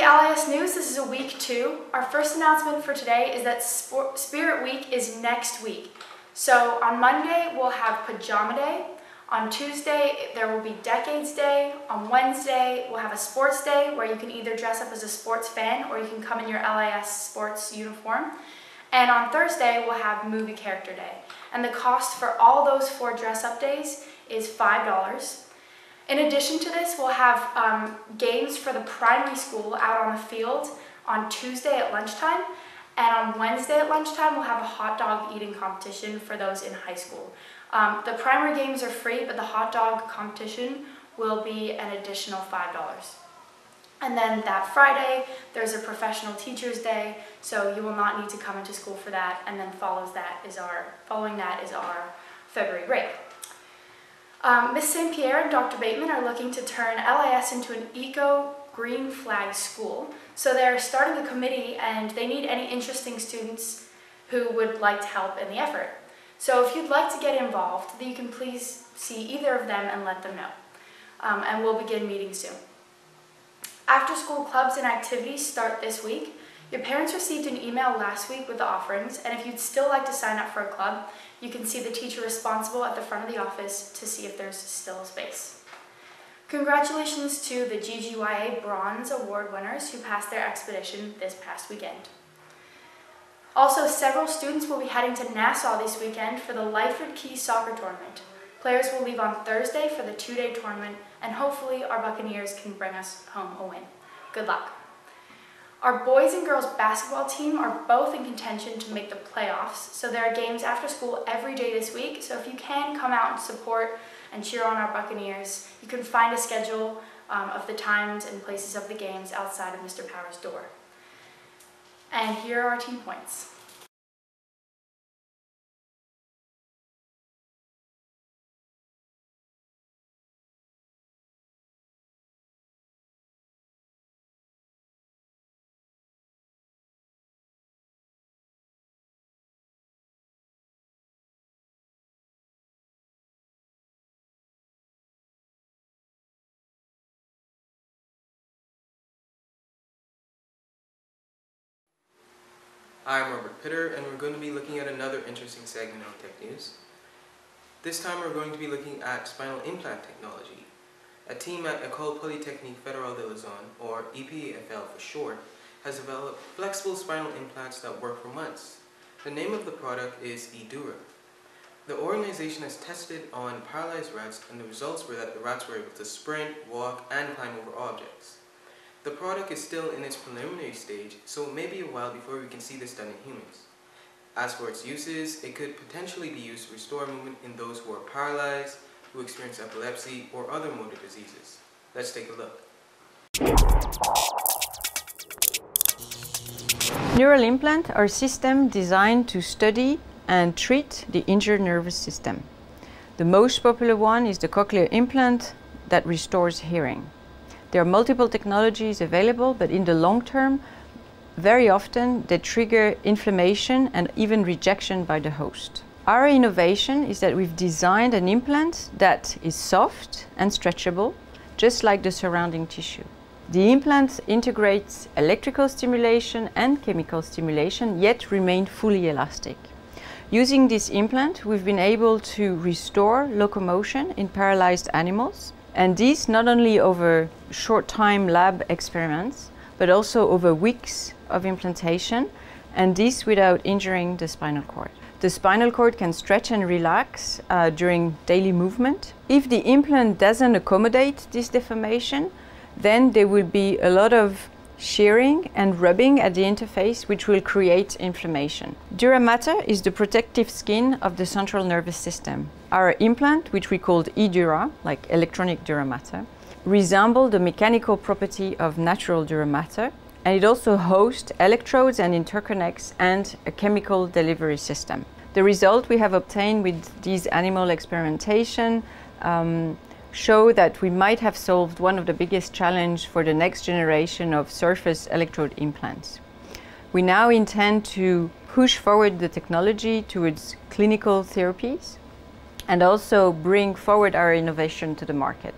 LIS News, this is a week 2. Our first announcement for today is that Spirit Week is next week. So on Monday, we'll have Pajama Day. On Tuesday, there will be Decades Day. On Wednesday, we'll have a Sports Day where you can either dress up as a sports fan or you can come in your LIS sports uniform. And on Thursday, we'll have Movie Character Day. And the cost for all those 4 dress-up days is $5. In addition to this, we'll have games for the primary school out on the field on Tuesday at lunchtime. And on Wednesday at lunchtime, we'll have a hot dog eating competition for those in high school. The primary games are free, but the hot dog competition will be an additional $5. And then that Friday, there's a Professional Teachers Day, so you will not need to come into school for that. And then following that is our February break. Ms. St. Pierre and Dr. Bateman are looking to turn LIS into an eco-green flag school. So they're starting a committee and they need any interesting students who would like to help in the effort. So if you'd like to get involved, you can please see either of them and let them know. And we'll begin meeting soon. After-school clubs and activities start this week. Your parents received an email last week with the offerings, and if you'd still like to sign up for a club, you can see the teacher responsible at the front of the office to see if there's still a space. Congratulations to the GGYA Bronze Award winners who passed their expedition this past weekend. Also, several students will be heading to Nassau this weekend for the Lyford Key Soccer Tournament. Players will leave on Thursday for the 2-day tournament, and hopefully our Buccaneers can bring us home a win. Good luck. Our boys and girls basketball team are both in contention to make the playoffs, so there are games after school every day this week, so if you can come out and support and cheer on our Buccaneers, you can find a schedule of the times and places of the games outside of Mr. Power's door. And here are our team points. Hi, I'm Robert Pitter, and we're going to be looking at another interesting segment of Tech News. This time we're going to be looking at spinal implant technology. A team at École Polytechnique Fédérale de Lausanne, or EPFL for short, has developed flexible spinal implants that work for months. The name of the product is eDura. The organization has tested on paralyzed rats, and the results were that the rats were able to sprint, walk, and climb over objects. The product is still in its preliminary stage, so it may be a while before we can see this done in humans. As for its uses, it could potentially be used to restore movement in those who are paralyzed, who experience epilepsy, or other motor diseases. Let's take a look. Neural implants are systems designed to study and treat the injured nervous system. The most popular one is the cochlear implant that restores hearing. There are multiple technologies available, but in the long term, very often they trigger inflammation and even rejection by the host. Our innovation is that we've designed an implant that is soft and stretchable, just like the surrounding tissue. The implant integrates electrical stimulation and chemical stimulation, yet remain fully elastic. Using this implant, we've been able to restore locomotion in paralyzed animals, and this not only over short-time lab experiments, but also over weeks of implantation, and this without injuring the spinal cord. The spinal cord can stretch and relax during daily movement. If the implant doesn't accommodate this deformation, then there will be a lot of shearing and rubbing at the interface, which will create inflammation. Dura mater is the protective skin of the central nervous system. Our implant, which we called eDura, like electronic dura mater, resembles the mechanical property of natural dura mater, and it also hosts electrodes and interconnects and a chemical delivery system. The result we have obtained with these animal experimentation show that we might have solved one of the biggest challenges for the next generation of surface electrode implants. We now intend to push forward the technology towards clinical therapies and also bring forward our innovation to the market.